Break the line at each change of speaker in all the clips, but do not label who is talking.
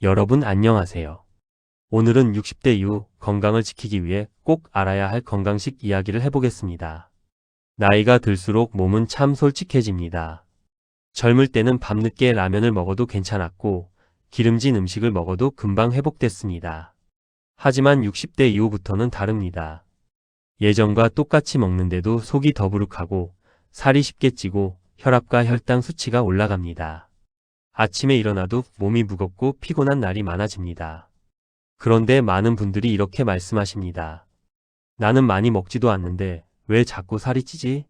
여러분 안녕하세요. 오늘은 60대 이후 건강을 지키기 위해 꼭 알아야 할 건강식 이야기를 해보겠습니다. 나이가 들수록 몸은 참 솔직해집니다. 젊을 때는 밤늦게 라면을 먹어도 괜찮았고 기름진 음식을 먹어도 금방 회복됐습니다. 하지만 60대 이후부터는 다릅니다. 예전과 똑같이 먹는데도 속이 더부룩하고 살이 쉽게 찌고 혈압과 혈당 수치가 올라갑니다. 아침에 일어나도 몸이 무겁고 피곤한 날이 많아집니다. 그런데 많은 분들이 이렇게 말씀하십니다. 나는 많이 먹지도 않는데 왜 자꾸 살이 찌지?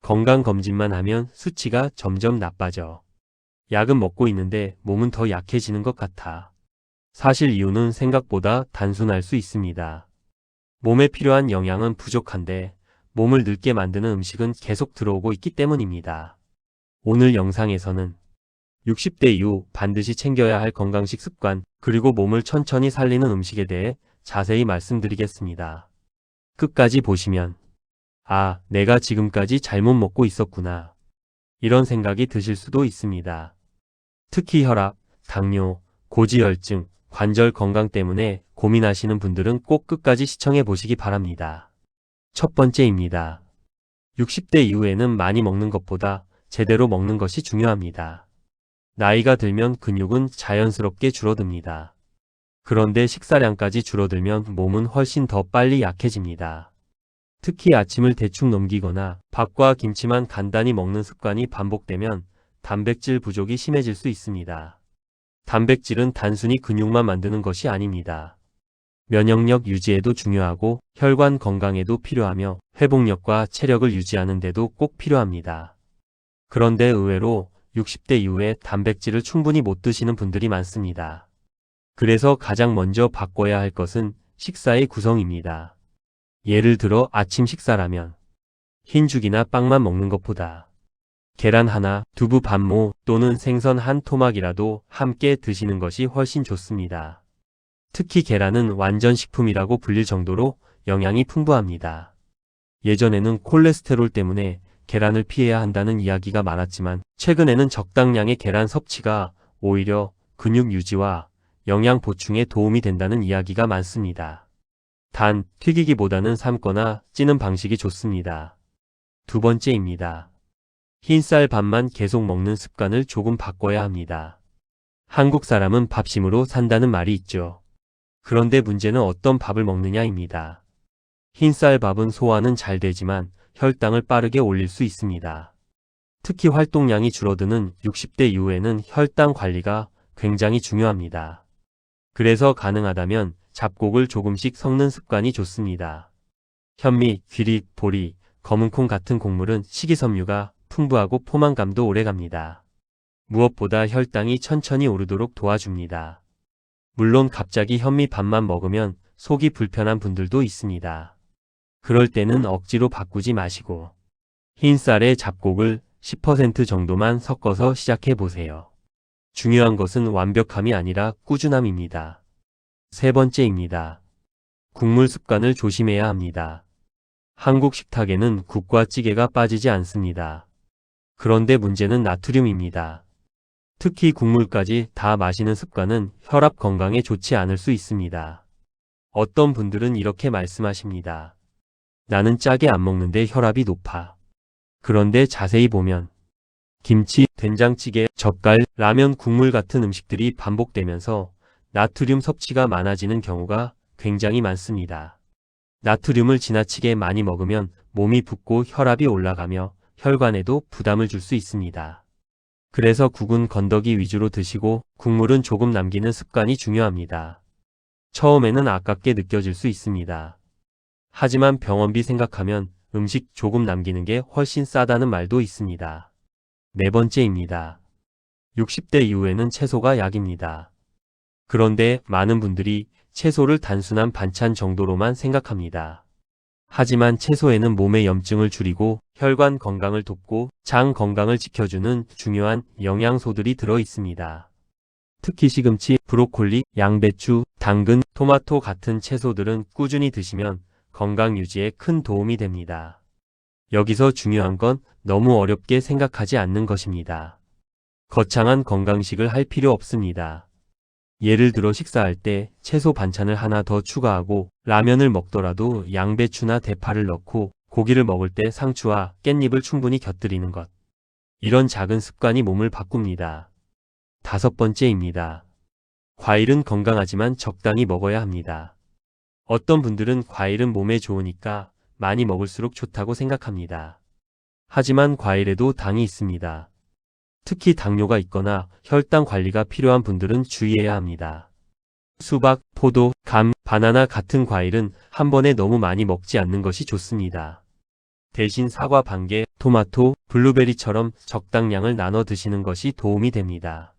건강검진만 하면 수치가 점점 나빠져. 약은 먹고 있는데 몸은 더 약해지는 것 같아. 사실 이유는 생각보다 단순할 수 있습니다. 몸에 필요한 영양은 부족한데 몸을 늙게 만드는 음식은 계속 들어오고 있기 때문입니다. 오늘 영상에서는 60대 이후 반드시 챙겨야 할 건강식 습관, 그리고 몸을 천천히 살리는 음식에 대해 자세히 말씀드리겠습니다. 끝까지 보시면 아, 내가 지금까지 잘못 먹고 있었구나, 이런 생각이 드실 수도 있습니다. 특히 혈압, 당뇨, 고지혈증, 관절 건강 때문에 고민하시는 분들은 꼭 끝까지 시청해 보시기 바랍니다. 첫 번째입니다. 60대 이후에는 많이 먹는 것보다 제대로 먹는 것이 중요합니다. 나이가 들면 근육은 자연스럽게 줄어듭니다. 그런데 식사량까지 줄어들면 몸은 훨씬 더 빨리 약해집니다. 특히 아침을 대충 넘기거나 밥과 김치만 간단히 먹는 습관이 반복되면 단백질 부족이 심해질 수 있습니다. 단백질은 단순히 근육만 만드는 것이 아닙니다. 면역력 유지에도 중요하고 혈관 건강에도 필요하며 회복력과 체력을 유지하는 데도 꼭 필요합니다. 그런데 의외로 60대 이후에 단백질을 충분히 못 드시는 분들이 많습니다. 그래서 가장 먼저 바꿔야 할 것은 식사의 구성입니다. 예를 들어 아침 식사라면 흰죽이나 빵만 먹는 것보다 계란 하나, 두부 반모 또는 생선 한 토막이라도 함께 드시는 것이 훨씬 좋습니다. 특히 계란은 완전식품이라고 불릴 정도로 영양이 풍부합니다. 예전에는 콜레스테롤 때문에 계란을 피해야 한다는 이야기가 많았지만 최근에는 적당량의 계란 섭취가 오히려 근육 유지와 영양 보충에 도움이 된다는 이야기가 많습니다. 단, 튀기기보다는 삶거나 찌는 방식이 좋습니다. 두 번째입니다. 흰쌀 밥만 계속 먹는 습관을 조금 바꿔야 합니다. 한국 사람은 밥심으로 산다는 말이 있죠. 그런데 문제는 어떤 밥을 먹느냐입니다. 흰쌀 밥은 소화는 잘 되지만 혈당을 빠르게 올릴 수 있습니다. 특히 활동량이 줄어드는 60대 이후에는 혈당 관리가 굉장히 중요합니다. 그래서 가능하다면 잡곡을 조금씩 섞는 습관이 좋습니다. 현미, 귀리, 보리, 검은콩 같은 곡물은 식이섬유가 풍부하고 포만감도 오래갑니다. 무엇보다 혈당이 천천히 오르도록 도와줍니다. 물론 갑자기 현미밥만 먹으면 속이 불편한 분들도 있습니다. 그럴 때는 억지로 바꾸지 마시고 흰쌀에 잡곡을 10% 정도만 섞어서 시작해 보세요. 중요한 것은 완벽함이 아니라 꾸준함입니다. 세 번째입니다. 국물 습관을 조심해야 합니다. 한국 식탁에는 국과 찌개가 빠지지 않습니다. 그런데 문제는 나트륨입니다. 특히 국물까지 다 마시는 습관은 혈압 건강에 좋지 않을 수 있습니다. 어떤 분들은 이렇게 말씀하십니다. 나는 짜게 안 먹는데 혈압이 높아. 그런데 자세히 보면 김치, 된장찌개, 젓갈, 라면, 국물 같은 음식들이 반복되면서 나트륨 섭취가 많아지는 경우가 굉장히 많습니다. 나트륨을 지나치게 많이 먹으면 몸이 붓고 혈압이 올라가며 혈관에도 부담을 줄 수 있습니다. 그래서 국은 건더기 위주로 드시고 국물은 조금 남기는 습관이 중요합니다. 처음에는 아깝게 느껴질 수 있습니다. 하지만 병원비 생각하면 음식 조금 남기는 게 훨씬 싸다는 말도 있습니다. 네 번째입니다. 60대 이후에는 채소가 약입니다. 그런데 많은 분들이 채소를 단순한 반찬 정도로만 생각합니다. 하지만 채소에는 몸의 염증을 줄이고 혈관 건강을 돕고 장 건강을 지켜주는 중요한 영양소들이 들어 있습니다. 특히 시금치, 브로콜리, 양배추, 당근, 토마토 같은 채소들은 꾸준히 드시면 건강 유지에 큰 도움이 됩니다. 여기서 중요한 건 너무 어렵게 생각하지 않는 것입니다. 거창한 건강식을 할 필요 없습니다. 예를 들어 식사할 때 채소 반찬을 하나 더 추가하고 라면을 먹더라도 양배추나 대파를 넣고 고기를 먹을 때 상추와 깻잎을 충분히 곁들이는 것. 이런 작은 습관이 몸을 바꿉니다. 5번째입니다. 과일은 건강하지만 적당히 먹어야 합니다. 어떤 분들은 과일은 몸에 좋으니까 많이 먹을수록 좋다고 생각합니다. 하지만 과일에도 당이 있습니다. 특히 당뇨가 있거나 혈당 관리가 필요한 분들은 주의해야 합니다. 수박, 포도, 감, 바나나 같은 과일은 한 번에 너무 많이 먹지 않는 것이 좋습니다. 대신 사과 반 개, 토마토, 블루베리처럼 적당량을 나눠 드시는 것이 도움이 됩니다.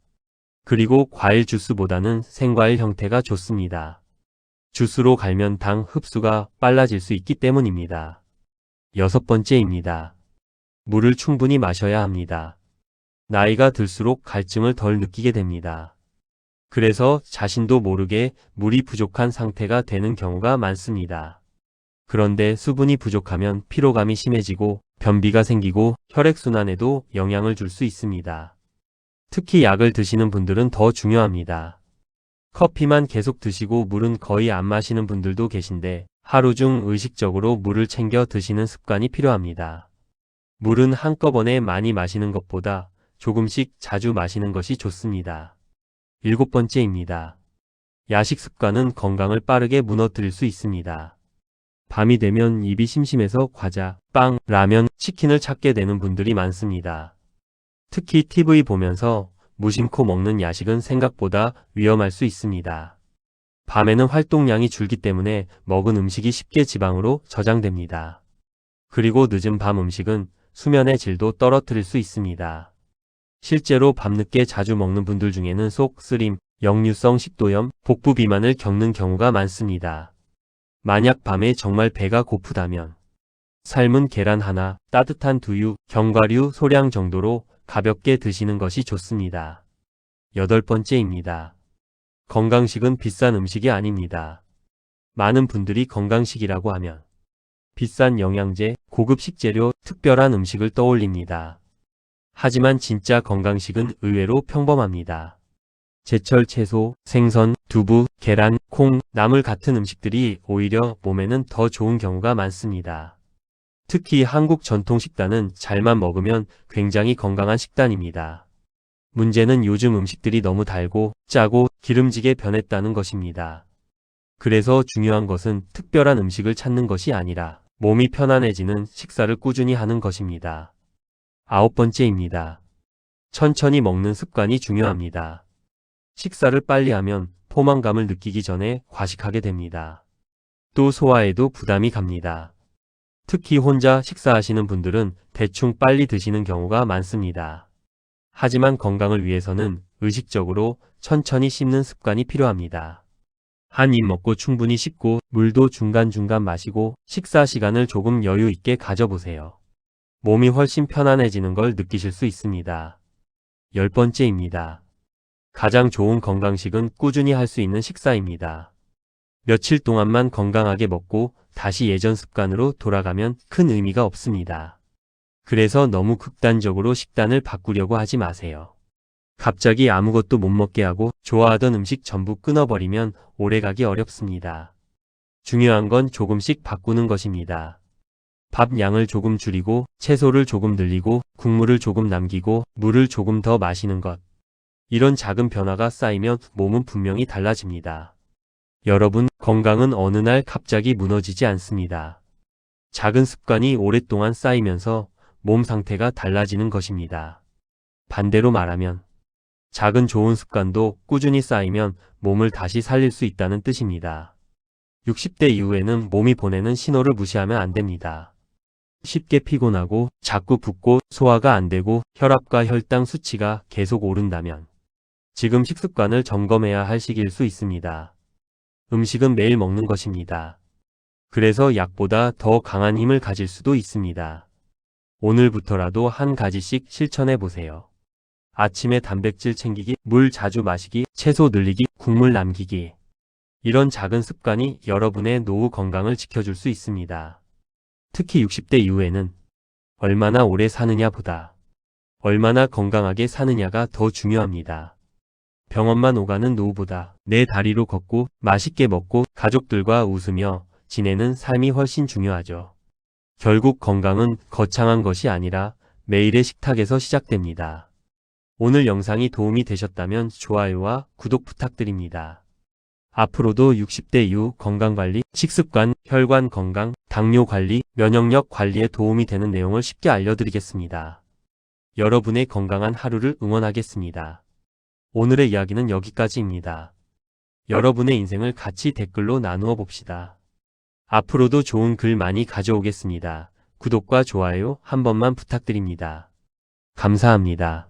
그리고 과일 주스보다는 생과일 형태가 좋습니다. 주스로 갈면 당 흡수가 빨라질 수 있기 때문입니다. 6번째입니다. 물을 충분히 마셔야 합니다. 나이가 들수록 갈증을 덜 느끼게 됩니다. 그래서 자신도 모르게 물이 부족한 상태가 되는 경우가 많습니다. 그런데 수분이 부족하면 피로감이 심해지고 변비가 생기고 혈액순환에도 영향을 줄 수 있습니다. 특히 약을 드시는 분들은 더 중요합니다. 커피만 계속 드시고 물은 거의 안 마시는 분들도 계신데 하루 중 의식적으로 물을 챙겨 드시는 습관이 필요합니다. 물은 한꺼번에 많이 마시는 것보다 조금씩 자주 마시는 것이 좋습니다. 7번째입니다. 야식 습관은 건강을 빠르게 무너뜨릴 수 있습니다. 밤이 되면 입이 심심해서 과자, 빵, 라면, 치킨을 찾게 되는 분들이 많습니다. 특히 TV 보면서 무심코 먹는 야식은 생각보다 위험할 수 있습니다. 밤에는 활동량이 줄기 때문에 먹은 음식이 쉽게 지방으로 저장됩니다. 그리고 늦은 밤 음식은 수면의 질도 떨어뜨릴 수 있습니다. 실제로 밤늦게 자주 먹는 분들 중에는 속 쓰림, 역류성 식도염, 복부 비만을 겪는 경우가 많습니다. 만약 밤에 정말 배가 고프다면 삶은 계란 하나, 따뜻한 두유, 견과류 소량 정도로 가볍게 드시는 것이 좋습니다. 8번째입니다. 건강식은 비싼 음식이 아닙니다. 많은 분들이 건강식이라고 하면 비싼 영양제, 고급 식재료, 특별한 음식을 떠올립니다. 하지만 진짜 건강식은 의외로 평범합니다. 제철 채소, 생선, 두부, 계란, 콩, 나물 같은 음식들이 오히려 몸에는 더 좋은 경우가 많습니다. 특히 한국 전통 식단은 잘만 먹으면 굉장히 건강한 식단입니다. 문제는 요즘 음식들이 너무 달고 짜고 기름지게 변했다는 것입니다. 그래서 중요한 것은 특별한 음식을 찾는 것이 아니라 몸이 편안해지는 식사를 꾸준히 하는 것입니다. 9번째입니다. 천천히 먹는 습관이 중요합니다. 식사를 빨리 하면 포만감을 느끼기 전에 과식하게 됩니다. 또 소화에도 부담이 갑니다. 특히 혼자 식사하시는 분들은 대충 빨리 드시는 경우가 많습니다. 하지만 건강을 위해서는 의식적으로 천천히 씹는 습관이 필요합니다. 한 입 먹고 충분히 씹고 물도 중간중간 마시고 식사 시간을 조금 여유 있게 가져보세요. 몸이 훨씬 편안해지는 걸 느끼실 수 있습니다. 10번째입니다. 가장 좋은 건강식은 꾸준히 할 수 있는 식사입니다. 며칠 동안만 건강하게 먹고 다시 예전 습관으로 돌아가면 큰 의미가 없습니다. 그래서 너무 극단적으로 식단을 바꾸려고 하지 마세요. 갑자기 아무것도 못 먹게 하고 좋아하던 음식 전부 끊어버리면 오래가기 어렵습니다. 중요한 건 조금씩 바꾸는 것입니다. 밥 양을 조금 줄이고 채소를 조금 늘리고 국물을 조금 남기고 물을 조금 더 마시는 것. 이런 작은 변화가 쌓이면 몸은 분명히 달라집니다. 여러분, 건강은 어느 날 갑자기 무너지지 않습니다. 작은 습관이 오랫동안 쌓이면서 몸 상태가 달라지는 것입니다. 반대로 말하면 작은 좋은 습관도 꾸준히 쌓이면 몸을 다시 살릴 수 있다는 뜻입니다. 60대 이후에는 몸이 보내는 신호를 무시하면 안 됩니다. 쉽게 피곤하고 자꾸 붓고 소화가 안 되고 혈압과 혈당 수치가 계속 오른다면 지금 식습관을 점검해야 할 시기일 수 있습니다. 음식은 매일 먹는 것입니다. 그래서 약보다 더 강한 힘을 가질 수도 있습니다. 오늘부터라도 한 가지씩 실천해 보세요. 아침에 단백질 챙기기, 물 자주 마시기, 채소 늘리기, 국물 남기기. 이런 작은 습관이 여러분의 노후 건강을 지켜줄 수 있습니다. 특히 60대 이후에는 얼마나 오래 사느냐보다 얼마나 건강하게 사느냐가 더 중요합니다. 병원만 오가는 노후보다 내 다리로 걷고 맛있게 먹고 가족들과 웃으며 지내는 삶이 훨씬 중요하죠. 결국 건강은 거창한 것이 아니라 매일의 식탁에서 시작됩니다. 오늘 영상이 도움이 되셨다면 좋아요와 구독 부탁드립니다. 앞으로도 60대 이후 건강관리, 식습관, 혈관 건강, 당뇨 관리, 면역력 관리에 도움이 되는 내용을 쉽게 알려드리겠습니다. 여러분의 건강한 하루를 응원하겠습니다. 오늘의 이야기는 여기까지입니다. 여러분의 인생을 같이 댓글로 나누어 봅시다. 앞으로도 좋은 글 많이 가져오겠습니다. 구독과 좋아요 한 번만 부탁드립니다. 감사합니다.